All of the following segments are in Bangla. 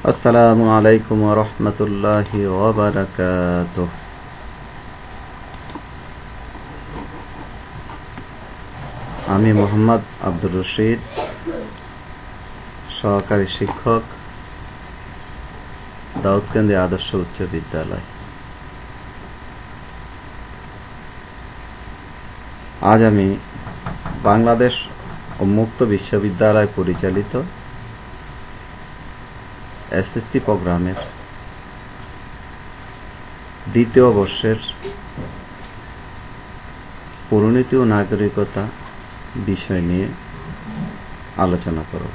আসসালামু আলাইকুম ওয়া রাহমাতুল্লাহি ওয়া বারাকাতুহু। আমি মোহাম্মদ আব্দুর রশিদ, সহকারী শিক্ষক, দাউদকান্দি আদর্শ উচ্চ বিদ্যালয়। আজ আমি বাংলাদেশ উন্মুক্ত বিশ্ববিদ্যালয় পরিচালিত এসএসসি প্রোগ্রামের দ্বিতীয় বর্ষের পরিণতি ও নাগরিকতা বিষয় নিয়ে আলোচনা করব।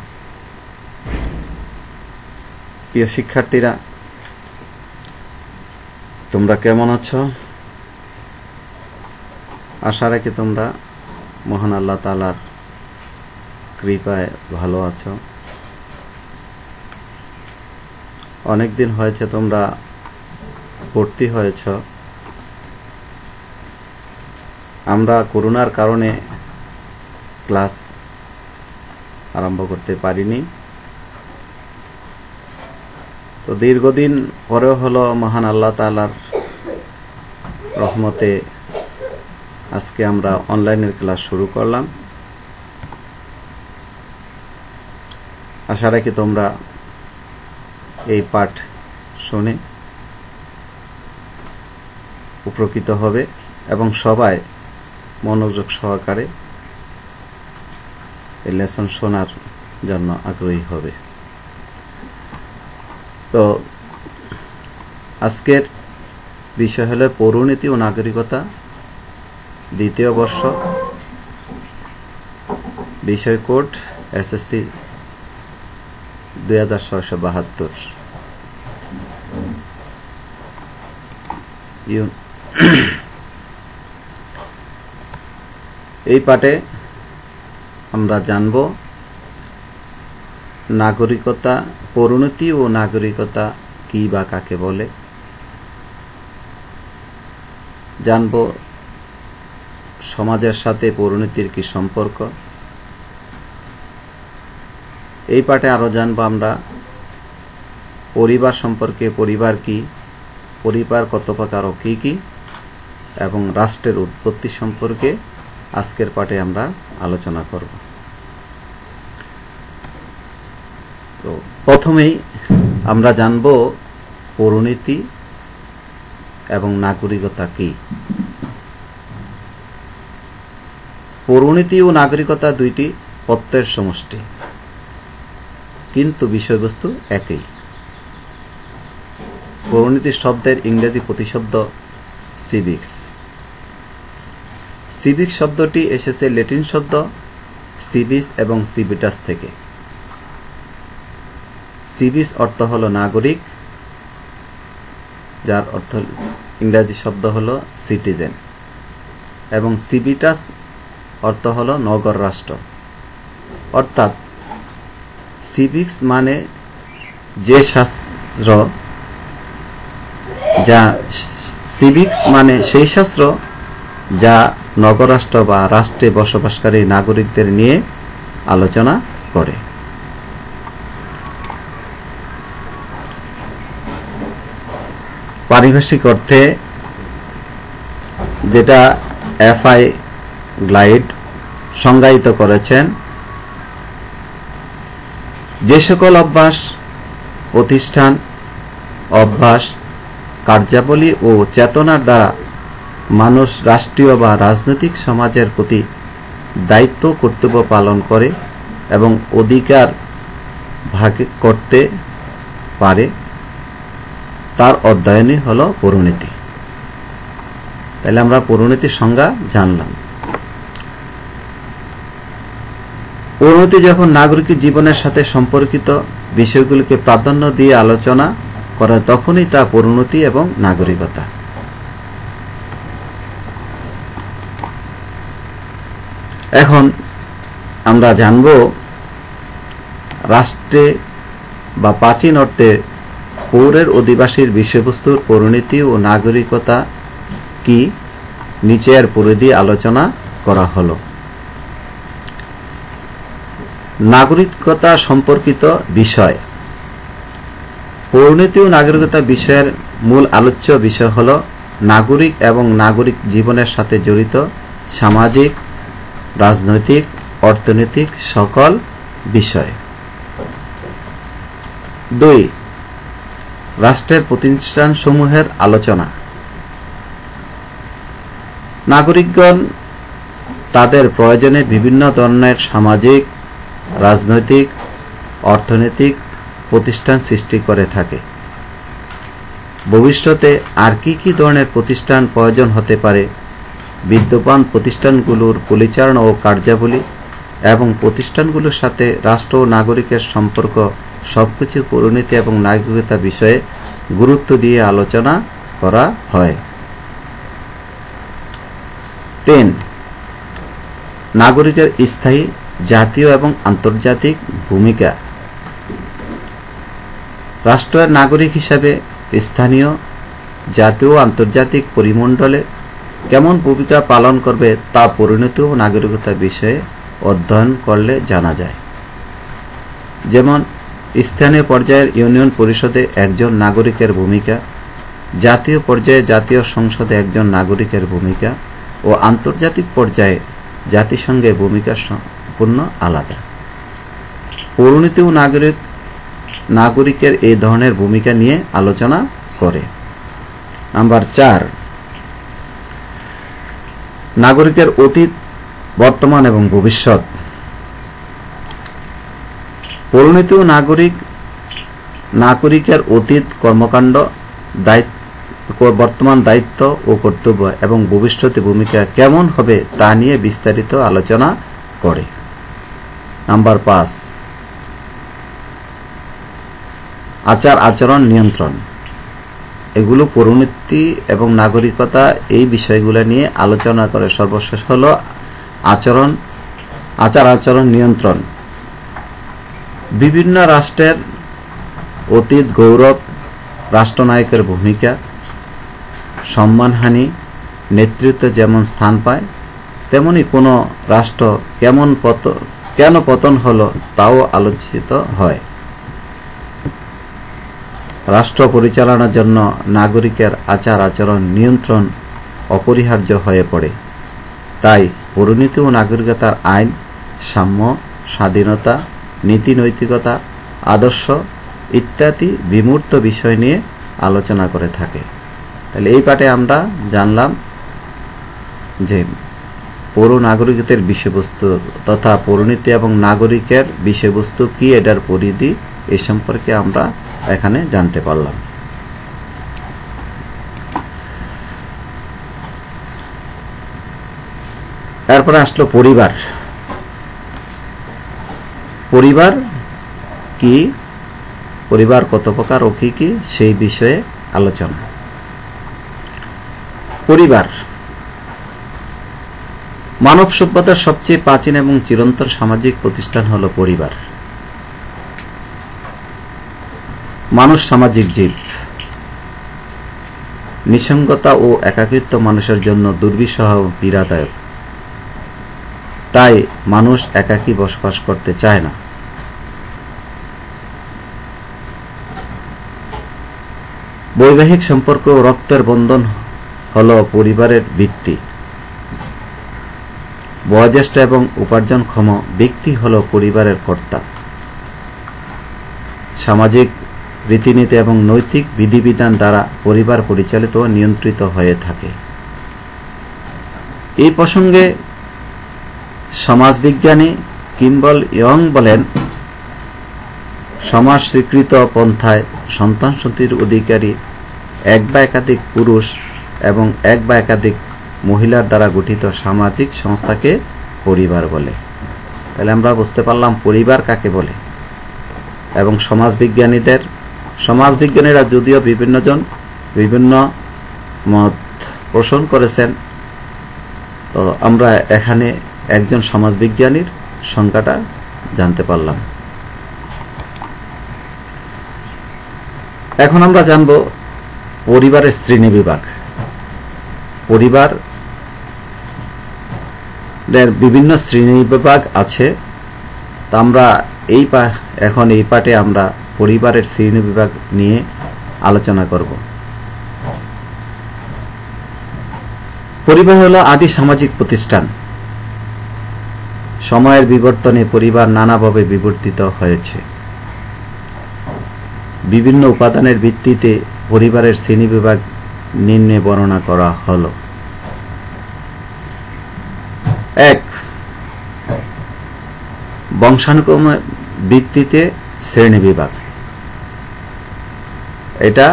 প্রিয় শিক্ষার্থীরা, তোমরা কেমন আছো? আশা রাখি তোমরা মহান আল্লাহ তাআলার কৃপায় ভালো আছো। অনেক দিন হয়েছে তোমরা ভর্তি হয়েছ। আমরা করোনার কারণে ক্লাস আরম্ভ করতে পারিনি, তো দীর্ঘদিন পরেও হলো মহান আল্লাহ তাআলার রহমতে আজকে আমরা অনলাইনের ক্লাস শুরু করলাম। আশা রাখি তোমরা এই পাঠ শুনে উপকৃত হবে এবং সবাই মনোযোগ সহকারে এই লেসন শোনার জন্য আগ্রহী হবে। তো আজকের বিষয় হলো পৌরনীতি ও নাগরিকতা, দ্বিতীয় বর্ষ, বিষয় কোড এসএসসি 2672। এই পাঠে আমরা জানব নাগরিকতা, পরিণতি ও নাগরিকতা কি বা কাকে বলে। জানব সমাজের সাথে পরিণতির কি সম্পর্ক। এই পাঠে আরো জানবো আমরা পরিবার সম্পর্কে, পরিবার কি, পরিবার কত প্রকার ও কি কি, এবং রাষ্ট্রের উৎপত্তি সম্পর্কে আজকের পাঠে আমরা আলোচনা করব। তো প্রথমেই আমরা জানবো পরিণতি এবং নাগরিকতা কি। পরিণতি ও নাগরিকতা দুইটি পত্যের সমষ্টি, কিন্তু বিষয়বস্তু একই। পরিণতি শব্দের ইংরেজি প্রতিশব্দ সিভিক্স। সিভিক্স শব্দটি এসেছে ল্যাটিন শব্দ সিভিস এবং সিভিটাস থেকে। সিভিস অর্থ হলো নাগরিক, যার অর্থ ইংরেজি শব্দ হলো সিটিজেন, এবং সিভিটাস অর্থ হলো নগর রাষ্ট্র। অর্থাৎ সিভিক্স মানে যে শাস্ত্র, যা সিভিক্স মানে সেই শাস্ত্র যা নগররাষ্ট্র বা রাষ্ট্রে বসবাসকারী নাগরিকদের নিয়ে আলোচনা করে। পারিভাষিক অর্থে যেটা এফআই গ্লাইড সংজ্ঞায়িত করেছেন, যে সকল অভ্যাস, প্রতিষ্ঠান, অভ্যাস, কার্যাবলী ও চেতনার দ্বারা মানুষ রাষ্ট্রীয় বা রাজনৈতিক সমাজের প্রতি দায়িত্ব কর্তব্য পালন করে এবং অধিকার ভাগ করতে পারে, তার অধ্যয়নই হলো পরিণতি। তাহলে আমরা পরিণতির সংজ্ঞা জানলাম। পরিণতি যখন নাগরিক জীবনের সাথে সম্পর্কিত বিষয়গুলিকে প্রাধান্য দিয়ে আলোচনা করে, তখনই তা পরিণতি এবং নাগরিকতা। এখন আমরা জানব রাষ্ট্রে বা প্রাচীন অর্থে পৌরের অধিবাসীর বিষয়বস্তুর পরিণতি ও নাগরিকতা কি, নিচের পরিধি আলোচনা করা হলো। নাগরিকতা সম্পর্কিত বিষয়। পরিণতি ও নাগরিকতা বিষয়ের মূল আলোচ্য বিষয় হল নাগরিক এবং নাগরিক জীবনের সাথে জড়িত সামাজিক, রাজনৈতিক, অর্থনৈতিক সকল বিষয়। 2. রাষ্ট্রের প্রতিষ্ঠানসমূহের আলোচনা। নাগরিকগণ তাদের প্রয়োজনে বিভিন্ন ধরনের সামাজিক, রাজনৈতিক, অর্থনৈতিক প্রতিষ্ঠান সৃষ্টি করে থাকে। ভবিষ্যতে আর কি ধরনের প্রতিষ্ঠান প্রয়োজন হতে পারে, বিদ্যমান প্রতিষ্ঠানগুলোর পরিচালনা ও কার্যাবলী এবং প্রতিষ্ঠানগুলোর সাথে রাষ্ট্র ও নাগরিকের সম্পর্ক সবকিছু পরিণতি এবং নাগরিকতা বিষয়ে গুরুত্ব দিয়ে আলোচনা করা হয়। 3. নাগরিকের স্থায়ী, জাতীয় এবং আন্তর্জাতিক ভূমিকা। রাষ্ট্রের নাগরিক হিসাবে স্থানীয়, জাতীয় ও আন্তর্জাতিক পরিমণ্ডলে কেমন ভূমিকা পালন করবে তা পরিণতি ও নাগরিকতা বিষয়ে অধ্যয়ন করলে জানা যায়। যেমন স্থানীয় পর্যায়ের ইউনিয়ন পরিষদে একজন নাগরিকের ভূমিকা, জাতীয় পর্যায়ে জাতীয় সংসদে একজন নাগরিকের ভূমিকা ও আন্তর্জাতিক পর্যায়ে জাতিসংঘের ভূমিকা সম্পূর্ণ আলাদা। পরিণতি ও নাগরিকের এই ধরনের ভূমিকা নিয়ে আলোচনা করে। নাম্বার 4, নাগরিকের অতীত, বর্তমান এবং ভবিষ্যৎ। পরিণতি ও নাগরিকের অতীত কর্মকাণ্ড, বর্তমান দায়িত্ব ও কর্তব্য এবং ভবিষ্যতে ভূমিকা কেমন হবে তা নিয়ে বিস্তারিত আলোচনা করে। নাম্বার 5, আচার আচরণ নিয়ন্ত্রণ। এগুলো পরিণতি এবং নাগরিকতা এই বিষয়গুলো নিয়ে আলোচনা করে। সর্বশেষ হলো আচার আচরণ নিয়ন্ত্রণ। বিভিন্ন রাষ্ট্রের অতীত গৌরব, রাষ্ট্রনায়কের ভূমিকা, সম্মানহানি, নেতৃত্ব যেমন স্থান পায়, তেমনি কোনো রাষ্ট্র কেন পতন হলো তাও আলোচিত হয়। রাষ্ট্র পরিচালনার জন্য নাগরিকের আচার আচরণ নিয়ন্ত্রণ অপরিহার্য হয়ে পড়ে। তাই পরিণতি ও নাগরিকতার আইন, সাম্য, স্বাধীনতা, নীতি নৈতিকতা, আদর্শ ইত্যাদি বিমূর্ত বিষয় নিয়ে আলোচনা করে থাকে। তাহলে এই পাঠে আমরা জানলাম যে পৌর নাগরিকতার বিষয়বস্তু তথা পরিণতি এবং নাগরিকের বিষয়বস্তু কি, এটার পরিধি এ সম্পর্কে আমরা এখানে জানতে পারলাম। এরপরে আসলো পরিবার। পরিবার কি, পরিবার কত প্রকার ও কি কি সেই বিষয়ে আলোচনা। পরিবার মানব সভ্যতার সবচেয়ে প্রাচীন এবং চিরন্তন সামাজিক প্রতিষ্ঠান হলো পরিবার। মানুষ সামাজিক জীব। নিঃসঙ্গতা ও একাকিত্ব মানুষের জন্য দুর্বিষহ ও পীড়াদায়ক। তাই মানুষ একাকী বসবাস করতে চায় না। বৈবাহিক সম্পর্ক ও রক্তের বন্ধন হলো পরিবারের ভিত্তি। বয়োজ্যেষ্ঠ এবং উপার্জনক্ষম ব্যক্তি হলো পরিবারের কর্তা। সামাজিক রীতিনীতি এবং নৈতিক বিধিবিধান দ্বারা পরিবার পরিচালিত ও নিয়ন্ত্রিত হয়ে থাকে। এই প্রসঙ্গে সমাজবিজ্ঞানী কিম্বল ইয়ং বলেন, সমাজ স্বীকৃত পন্থায় সন্তান সন্ততির অধিকারী এক বা একাধিক পুরুষ এবং এক বা একাধিক মহিলার দ্বারা গঠিত সামাজিক সংস্থাকে পরিবার বলে। তাহলে আমরা বুঝতে পারলাম পরিবার কাকে বলে। এবং সমাজবিজ্ঞানীরা যদিও বিভিন্ন মত পোষণ করেছেন, তো আমরা এখানে একজন সমাজবিজ্ঞানীর সংজ্ঞাটা জানতে পারলাম। এখন আমরা জানব পরিবারের শ্রেণীবিভাগ। পরিবারের বিভিন্ন শ্রেণীবিভাগ আছে। তা আমরা এই পাঠে আমরা পরিবারের শ্রেণীবিভাগ নিয়ে আলোচনা করব। পরিবার হলো আদি সামাজিক প্রতিষ্ঠান। সময়ের বিবর্তনে পরিবার নানাভাবে বিবর্তিত হয়েছে। বিভিন্ন উপাদানের ভিত্তিতে পরিবারের শ্রেণীবিভাগ নিম্নে বর্ণনা করা হলো। 1. বংশানুক্রমের ভিত্তিতে শ্রেণীবিভাগ। এটা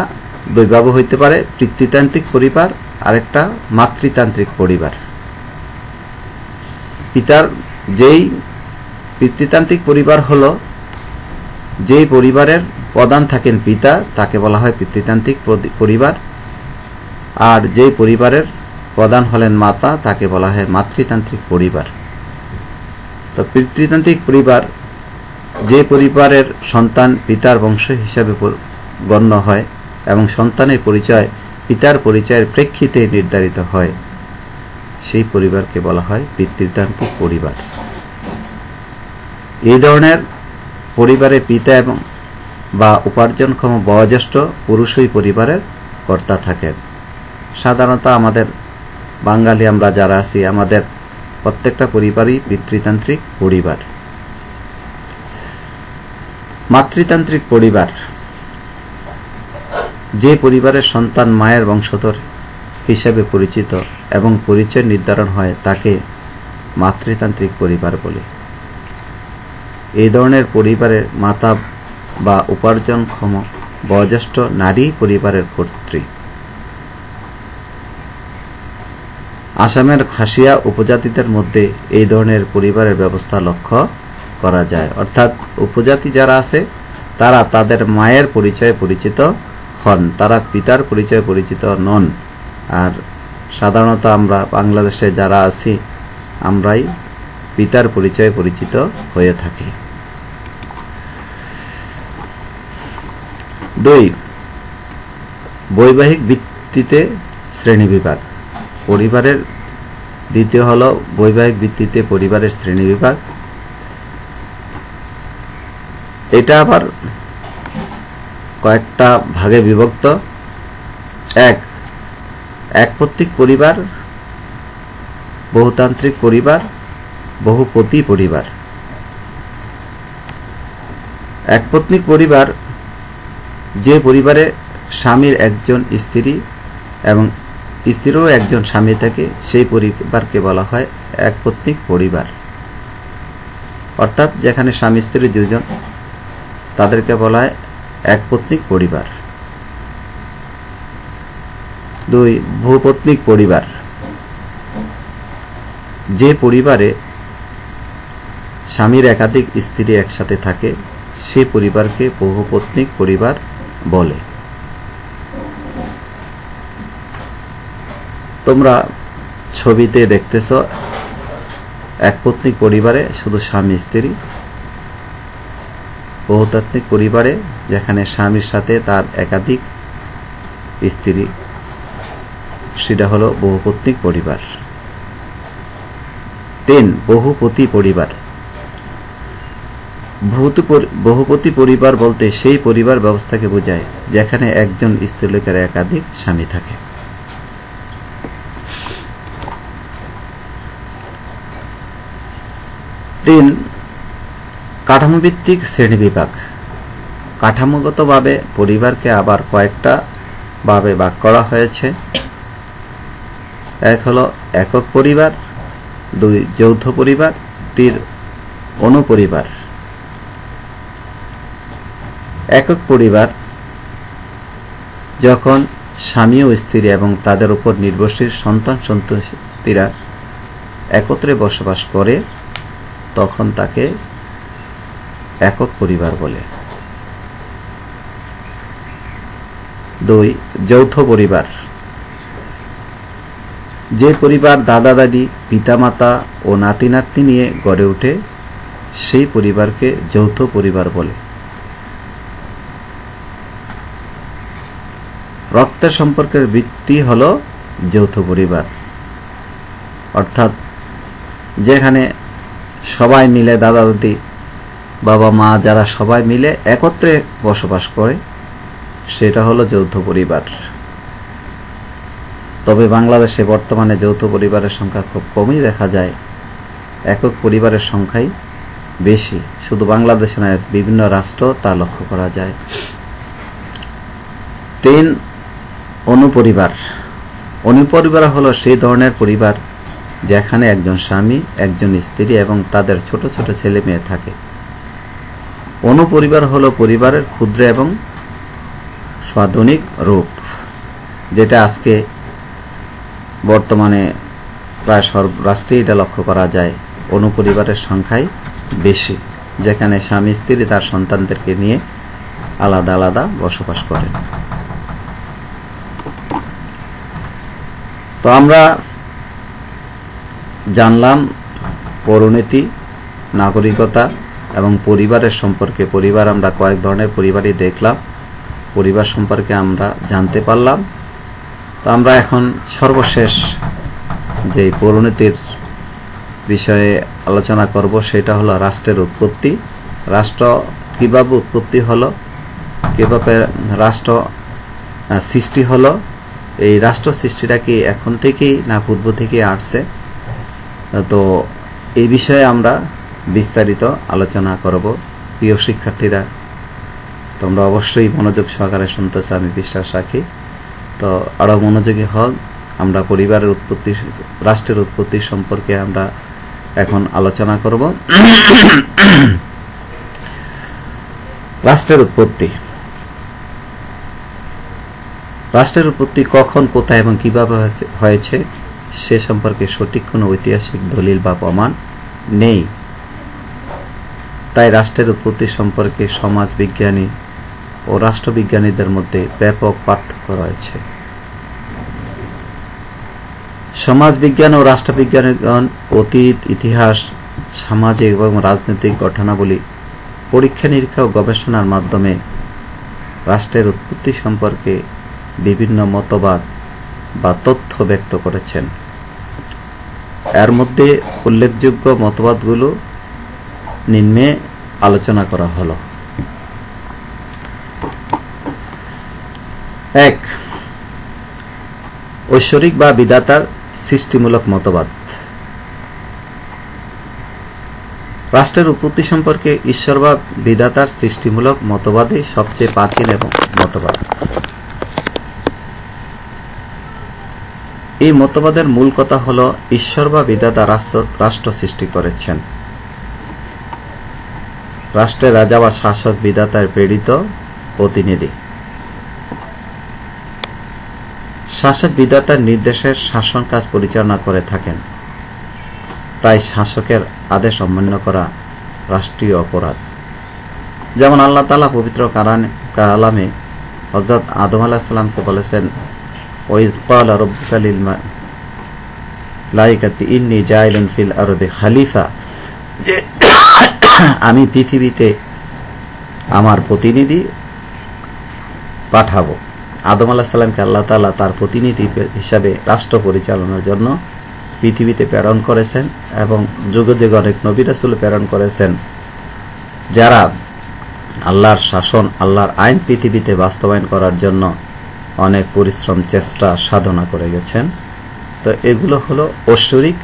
দুইভাবে হইতে পারে, পিতৃতান্ত্রিক পরিবার আরেকটা মাতৃতান্ত্রিক পরিবার। যেই পিতৃতান্ত্রিক পরিবার হলো যেই পরিবারের প্রধান থাকেন পিতা, তাকে বলা হয় পিতৃতান্ত্রিক পরিবার। আর যেই পরিবারের প্রধান হলেন মাতা, তাকে বলা হয় মাতৃতান্ত্রিক পরিবার। তো পিতৃতান্ত্রিক পরিবার যে পরিবারের সন্তান পিতার বংশ হিসাবে গণ্য হয় এবং সন্তানের পরিচয় পিতার পরিচয়ের প্রেক্ষিতে নির্ধারিত হয়, সেই পরিবারকে বলা হয় পিতৃতান্ত্রিক পরিবার। এই ধরনের পরিবারে পিতা এবং বা উপার্জনক্ষম বয়োজ্যেষ্ঠ পুরুষই পরিবারের কর্তা থাকেন। সাধারণত আমাদের বাঙালি আমরা যারা আছি, আমাদের প্রত্যেকটা পরিবারই পিতৃতান্ত্রিক পরিবার। মাতৃতান্ত্রিক পরিবার যে পরিবারের সন্তান মায়ের বংশধর হিসেবে পরিচিত এবং পরিচয় নির্ধারণ হয়, তাকে মাতৃতান্ত্রিক পরিবার বলে। এই ধরনের পরিবারের মাতা বা উপার্জনক্ষম বয়োজ্যেষ্ঠ নারী পরিবারের কর্ত্রী। আসামের খাসিয়া উপজাতিদের মধ্যে এই ধরনের পরিবারের ব্যবস্থা লক্ষ্য করা যায়। অর্থাৎ উপজাতি যারা আছে তারা তাদের মায়ের পরিচয়ে পরিচিত হন, তারা পিতার পরিচয়ে পরিচিত নন। আর সাধারণত আমরা বাংলাদেশে যারা আছি আমরাই পিতার পরিচয়ে পরিচিত হয়ে থাকি। 2. বৈবাহিক ভিত্তিতে শ্রেণীবিভাগ। পরিবারের দ্বিতীয় হলো বৈবাহিক ভিত্তিতে পরিবারের শ্রেণীবিভাগ। এটা আবার কয়েকটা ভাগে বিভক্ত। 1. একপত্নিক পরিবার, বহুতান্ত্রিক পরিবার, বহুপতি পরিবার। একপত্নিক পরিবার যে পরিবারে স্বামীর একজন স্ত্রী এবং স্ত্রীরও একজন স্বামী থাকে, সেই পরিবারকে বলা হয় একপত্নিক পরিবার। অর্থাৎ যেখানে স্বামী স্ত্রী দুজন, তাদেরকে বলা হয় একপত্নিক পরিবার। 2. বহুপত্নিক পরিবার যে পরিবারে স্বামীর একাধিক স্ত্রী একসাথে থাকে, সে পরিবারকে বহুপত্নিক পরিবার বলে। তোমরা ছবিতে দেখতেছ একপত্নিক পরিবারে শুধু স্বামী স্ত্রী। বহুতান্ত্রিক পরিবারে যেখানে স্বামীর সাথে তার একাধিক স্ত্রী, সেটা হলো বহুপত্নিক পরিবার। 3. বহুপতি পরিবার। বহুপতি পরিবার বলতে সেই পরিবার ব্যবস্থাকে বোঝায় যেখানে একজন স্ত্রীলোকের একাধিক স্বামী থাকে। 3. কাঠামোভিত্তিক শ্রেণীবিভাগ। কাঠামোগতভাবে পরিবারকে আবার কয়েকটা ভাবে ভাগ করা হয়েছে। 1 হলো একক পরিবার, 2 যৌথ পরিবার, 3 অনুপরিবার। একক পরিবার যখন স্বামী ও স্ত্রী এবং তাদের উপর নির্ভরশীল সন্তান সন্ততিরা একত্রে বসবাস করে, তখন তাকে একক পরিবার বলে। 2 যৌথ পরিবার যে পরিবার দাদা দাদি, পিতামাতা ও নাতি নাতনি নিয়ে গড়ে ওঠে, সেই পরিবারকে যৌথ পরিবার বলে। রক্তের সম্পর্কের ভিত্তি হলো যৌথ পরিবার। অর্থাৎ যেখানে সবাই মিলে দাদা দাদি বাবা মা যারা সবাই মিলে একত্রে বসবাস করে, সেটা হলো যৌথ পরিবার। তবে বাংলাদেশে বর্তমানে যৌথ পরিবারের সংখ্যা খুব কমই দেখা যায়, একক পরিবারের সংখ্যাই বেশি। শুধু বাংলাদেশে নয়, বিভিন্ন রাষ্ট্র তা লক্ষ্য করা যায়। 3, অনুপরিবার। অনুপরিবার হলো সেই ধরনের পরিবার যেখানে একজন স্বামী, একজন স্ত্রী এবং তাদের ছোট ছোট ছেলে মেয়ে থাকে। অনুপরিবার হলো পরিবারের ক্ষুদ্র এবং স্বাধীনিক রূপ, যেটা আজকে বর্তমানে প্রায় সব রাষ্ট্রে এটা লক্ষ্য করা যায়। অনুপরিবারের সংখ্যাই বেশি, যেখানে স্বামী স্ত্রী তার সন্তানদেরকে নিয়ে আলাদা আলাদা বসবাস করেন। তো আমরা জানলাম পরিণতি, নাগরিকতা এবং পরিবারের সম্পর্কে। পরিবার আমরা কয়েক ধরনের পরিবারই দেখলাম, পরিবার সম্পর্কে আমরা জানতে পারলাম। তো আমরা এখন সর্বশেষ যে পরিণতির বিষয়ে আলোচনা করব সেটা হলো রাষ্ট্রের উৎপত্তি। রাষ্ট্র কিভাবে উৎপত্তি হলো, কিভাবে রাষ্ট্র সৃষ্টি হলো, এই রাষ্ট্র সৃষ্টিটা কি এখন থেকেই না পূর্ব থেকে আসছে, তো এই বিষয়ে আমরা বিস্তারিত আলোচনা করব। প্রিয় শিক্ষার্থীরা, তোমরা অবশ্যই মনোযোগ সহকারে শুনতেছ আমি বিশ্বাস রাখি। তো আরো মনোযোগী হও। আমরা পরিবারের উৎপত্তি, রাষ্ট্রের উৎপত্তি সম্পর্কে আমরা এখন আলোচনা করব। রাষ্ট্রের উৎপত্তি। রাষ্ট্রের উৎপত্তি কখন, কোথায় এবং কিভাবে হয়েছে সে সম্পর্কে সঠিক কোনো ঐতিহাসিক দলিল বা প্রমাণ নেই। তাই রাষ্ট্রের উৎপত্তি সম্পর্কে সমাজ বিজ্ঞানী ও রাষ্ট্রবিজ্ঞানীদের মধ্যে ব্যাপক পার্থক্য রয়েছে। সমাজ বিজ্ঞান ও রাষ্ট্রবিজ্ঞানীগণ অতীত, ইতিহাস, সামাজিক এবং রাজনৈতিক ঘটনাবলী পরীক্ষা নিরীক্ষা ও গবেষণার মাধ্যমে রাষ্ট্রের উৎপত্তি সম্পর্কে বিভিন্ন মতবাদ বা তথ্য ব্যক্ত করেছেন। এর মধ্যে উল্লেখযোগ্য মতবাদগুলো নিম্নে আলোচনা করা হলো। 1, ঐশ্বরিক বা বিধাতার সৃষ্টিমূলক মতবাদ। রাষ্ট্রের উৎপত্তি সম্পর্কে ঈশ্বর বা বিধাতার সৃষ্টিমূলক মতবাদই সবচেয়ে প্রাচীন এবং মতবাদ। এই মতবাদের মূল কথা হলো ঈশ্বর বা বিধাতা রাষ্ট্র সৃষ্টি করেছেন। রাষ্ট্রের রাজা বা শাসক বিধাতার প্রেরিত প্রতিনিধি। শাসক বিধাতার নির্দেশের শাসন কাজ পরিচালনা করে থাকেন। তাই শাসকের আদেশ অমান্য করা রাষ্ট্রীয় অপরাধ। যেমন আল্লাহ তাআলা পবিত্র কালামে হযরত আদম আলাইহিস সালামকে বলেছেন, ওয়াইদ ক্বালা রাব্বুকা লিল মালাইকাতি ইন্নী জাইলুন ফিল আরদি খলিফা, আমি পৃথিবীতে আমার প্রতিনিধি পাঠাবো। আদম আলাইহিস সালামকে আল্লাহ তাআলা তার প্রতিনিধি হিসাবে রাষ্ট্র পরিচালনার জন্য পৃথিবীতে প্রেরণ করেছেন এবং যুগে যুগে অনেক নবী রাসূল প্রেরণ করেছেন, যারা আল্লাহর শাসন, আল্লাহর আইন পৃথিবীতে বাস্তবায়ন করার জন্য অনেক পরিশ্রম, চেষ্টা, সাধনা করে গেছেন। তো এগুলো হলো ঐশ্বরিক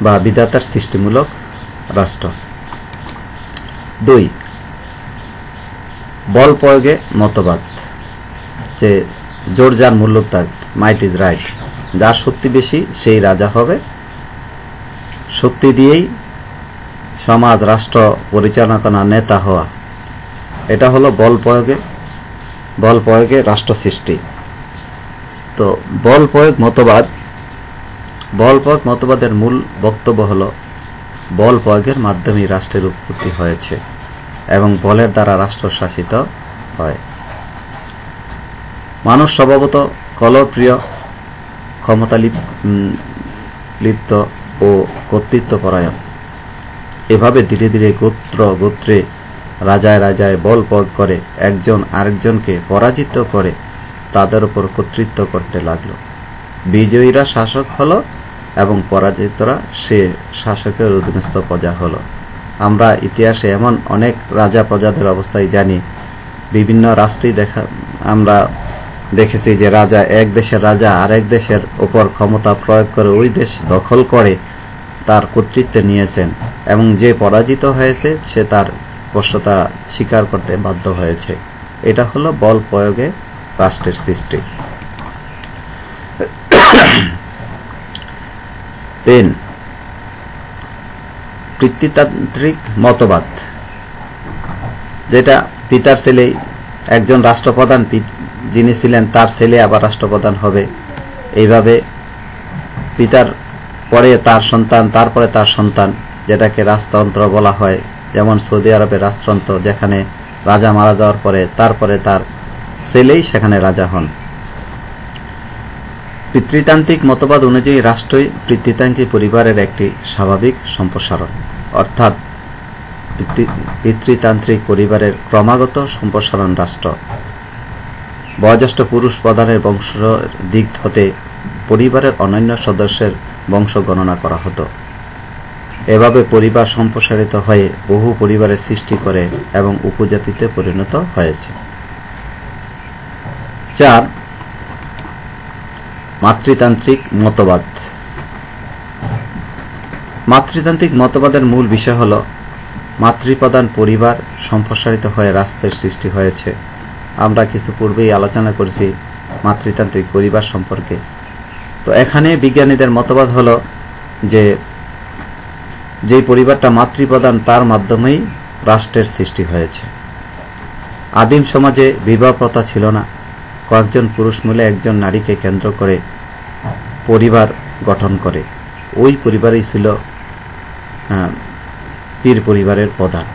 বা বিধাতার সৃষ্টিমূলক রাষ্ট্র। 2, বল প্রয়োগে মতবাদ, যে জোর যার মূল্য তার, মাইট ইজ রাইট, যার শক্তি বেশি সেই রাজা হবে, শক্তি দিয়েই সমাজ, রাষ্ট্র পরিচালনা করা, নেতা হওয়া, এটা হলো বল প্রয়োগে রাষ্ট্র সৃষ্টি। তো বল প্রয়োগ মতবাদের মূল বক্তব্য হলো বল প্রয়োগের মাধ্যমে রাষ্ট্রের উৎপত্তি হয়েছে এবং বলের দ্বারা রাষ্ট্র শাসিত হয়। মানুষ স্বভাবত কলহপ্রিয়, ক্ষমতা লিপ্ত ও কর্তৃত্বপরায়ণ। এভাবে ধীরে ধীরে গোত্রে রাজায় বল প্রয়োগ করে একজন আরেকজনকে পরাজিত করে তাদের উপর কর্তৃত্ব করতে লাগলো। বিজয়ীরা শাসক হলো এবং পরাজিতরা সে শাসকের অধীনস্থ প্রজা হলো। আমরা ইতিহাসে এমন অনেক রাজা প্রজাদের অবস্থায় জানি, বিভিন্ন রাষ্ট্রেই আমরা দেখেছি যে এক দেশের রাজা আরেক দেশের উপর ক্ষমতা প্রয়োগ করে ওই দেশ দখল করে তার কর্তৃত্বে নিয়েছেন, এবং যে পরাজিত হয়েছে সে তার বশ্যতা স্বীকার করতে বাধ্য হয়েছে। এটা হলো বল প্রয়োগে রাষ্ট্রের সৃষ্টি। 3. পিতৃতান্ত্রিক মতবাদ, যেটা পিতার ছেলেই একজন রাষ্ট্রপ্রধান যিনি ছিলেন তার ছেলে আবার রাষ্ট্রপ্রধান হবে, এইভাবে পিতার পরে তার সন্তান, তারপরে তার সন্তান, যেটাকে রাজতন্ত্র বলা হয়। যেমন সৌদি আরবের রাজতন্ত্র, যেখানে রাজা মারা যাওয়ার পরে তারপরে তার ছেলেই সেখানে রাজা হন। পিতৃতান্ত্রিক মতবাদ অনুযায়ী রাষ্ট্রই পিতৃতান্ত্রিক পরিবারের একটি স্বাভাবিক সম্প্রসারণ, অর্থাৎ পিতৃতান্ত্রিক পরিবারের ক্রমাগত সম্প্রসারণ রাষ্ট্র। বয়োজ্যেষ্ঠ পুরুষ প্রধানের বংশের দিক হতে পরিবারের অন্যান্য সদস্যের বংশ গণনা করা হতো। এভাবে পরিবার সম্প্রসারিত হয়ে বহু পরিবারের সৃষ্টি করে এবং উপজাতিতে পরিণত হয়েছে। 4. মাতৃতান্ত্রিক মতবাদ। মাতৃতান্ত্রিক মতবাদের মূল বিষয় হল মাতৃপ্রধান পরিবার সম্প্রসারিত হয়ে রাষ্ট্রের সৃষ্টি হয়েছে। আমরা কিছু পূর্বেই আলোচনা করেছি মাতৃতান্ত্রিক পরিবার সম্পর্কে। তো এখানে বিজ্ঞানীদের মতবাদ হল যে পরিবারটা মাতৃপ্রধান তার মাধ্যমেই রাষ্ট্রের সৃষ্টি হয়েছে। আদিম সমাজে বিবাহ প্রথা ছিল না। কয়েকজন পুরুষ মিলে একজন নারীকে কেন্দ্র করে পরিবার গঠন করে, ওই পরিবারই ছিল পীর পরিবারের প্রধান।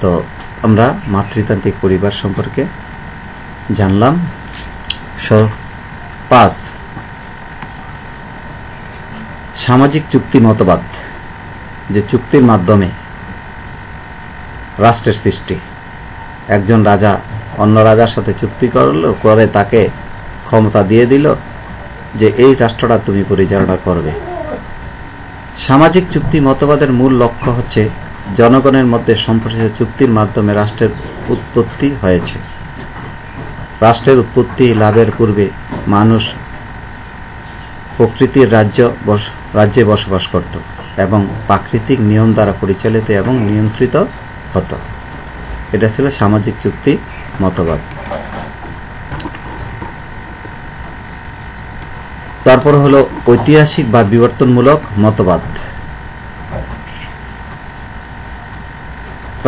তো আমরা মাতৃতান্ত্রিক পরিবার সম্পর্কে জানলাম। 5. সামাজিক চুক্তি মতবাদ, যে চুক্তির মাধ্যমে রাষ্ট্রের সৃষ্টি। একজন রাজা অন্য রাজার সাথে চুক্তি করে তাকে ক্ষমতা দিয়ে দিল যে এই রাষ্ট্রটা তুমি পরিচালনা করবে। সামাজিক চুক্তি মতবাদের মূল লক্ষ্য হচ্ছে জনগণের মধ্যে সম্প্রসারিত চুক্তির মাধ্যমে রাষ্ট্রের উৎপত্তি হয়েছে। রাষ্ট্রের উৎপত্তি লাভের পূর্বে মানুষ প্রকৃতির রাজ্যে বসবাস করত এবং প্রাকৃতিক নিয়ম দ্বারা পরিচালিত এবং নিয়ন্ত্রিত হতো। এটা ছিল সামাজিক চুক্তি মতবাদ। তারপর হলো ঐতিহাসিক বা বিবর্তনমূলক মতবাদ।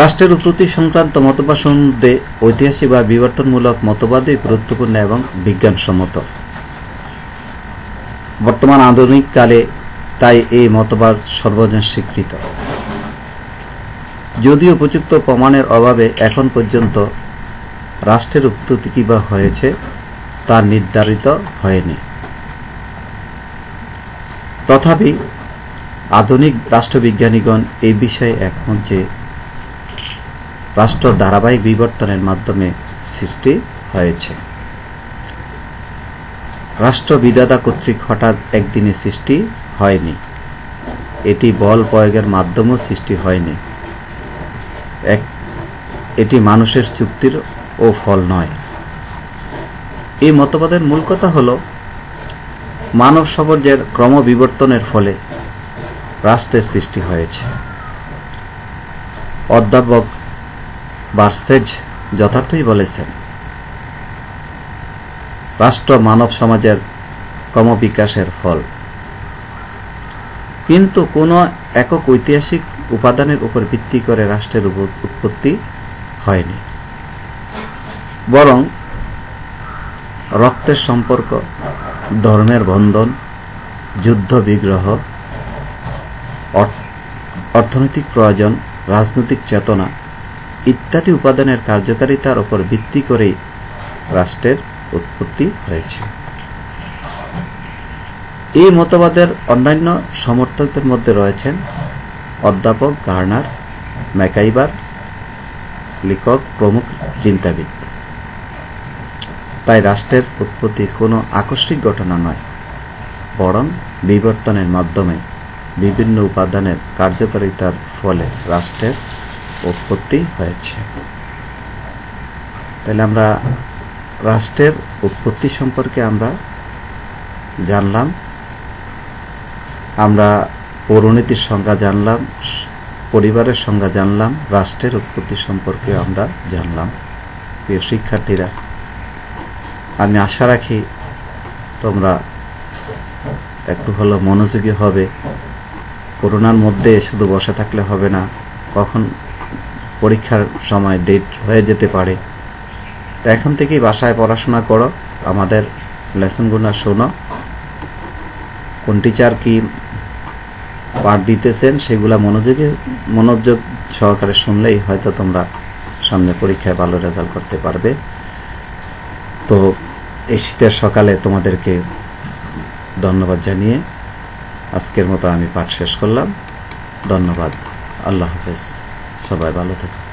রাষ্ট্রের উৎপত্তি সংক্রান্ত মতবাদ সম্বন্ধে ঐতিহাসিক বা বিবর্তনমূলক মতবাদই গুরুত্বপূর্ণ এবং বিজ্ঞানসম্মত। বর্তমান আধুনিক কালে তাই এই মতবাদ সর্বজন স্বীকৃত। যদিও উপযুক্ত প্রমাণের অভাবে এখন পর্যন্ত রাষ্ট্রের উৎপত্তি কিভাবে হয়েছে তা নির্ধারিত হয়নি। তথাপি আধুনিক রাষ্ট্রবিজ্ঞানীগণ এই বিষয়ে একমত যে রাষ্ট্র ধারাবাহিক বিবর্তনের মাধ্যমে সৃষ্টি হয়েছে। রাষ্ট্র বিধাতা কর্তৃক হঠাৎ একদিনে সৃষ্টি হয়নি। এটি বল প্রয়োগের মাধ্যমেও সৃষ্টি হয়নি। এটি মানুষের চুক্তির ও ফল নয়। এই মতবাদের মূল কথা হল মানব সমাজের ক্রমবিবর্তনের ফলে রাষ্ট্রের সৃষ্টি হয়েছে। অধ্যাপক বার্সেজ যথার্থই বলেছেন, রাষ্ট্র মানব সমাজের ক্রমবিকাশের ফল। কিন্তু কোনো একক ঐতিহাসিক উপাদানের উপর ভিত্তি করে রাষ্ট্রের উৎপত্তি হয়নি, বরং রক্তের সম্পর্ক, ধর্মের বন্ধন, যুদ্ধ বিগ্রহ, অর্থনৈতিক প্রয়োজন, রাজনৈতিক চেতনা ইত্যাদি উপাদানের কার্যকারিতার উপর ভিত্তি করেই রাষ্ট্রের উৎপত্তি হয়েছে। এই মতবাদের অন্যান্য সমর্থকদের মধ্যে রয়েছেন অধ্যাপক গার্নার, ম্যাকাইভার, লিকক প্রমুখ চিন্তাবিদ। তাই রাষ্ট্রের উৎপত্তি কোনো আকস্মিক ঘটনা নয়, বরং বিবর্তনের মাধ্যমে বিভিন্ন উপাদানের কার্যকারিতার ফল। ফলে রাষ্ট্রের উৎপত্তি হয়েছে। তাহলে আমরা রাষ্ট্রের উৎপত্তি সম্পর্কে আমরা জানলাম, আমরা পৌরনীতির সংজ্ঞা জানলাম, পরিবারের সংজ্ঞা জানলাম, রাষ্ট্রের উৎপত্তি সম্পর্কে আমরা জানলাম। প্রিয় শিক্ষার্থীরা, আমি আশা রাখি তোমরা একটু হলো মনোযোগী হবে। করোনার মধ্যে শুধু বসে থাকলে হবে না, কখন পরীক্ষার সময় ডেট হয়ে যেতে পারে। তো এখন থেকেই বাসায় পড়াশোনা করো, আমাদের লেসনগুলো শোনো, কোন টিচার কি পাঠ দিতেছেন সেগুলা মনোযোগ সহকারে শুনলেই হয়তো তোমরা সামনে পরীক্ষায় ভালো রেজাল্ট করতে পারবে। তো এই শীতের সকালে তোমাদেরকে ধন্যবাদ জানিয়ে আজকের মতো আমি পাঠ শেষ করলাম। ধন্যবাদ। আল্লাহ হাফেজ। সবাই ভালো থাকো।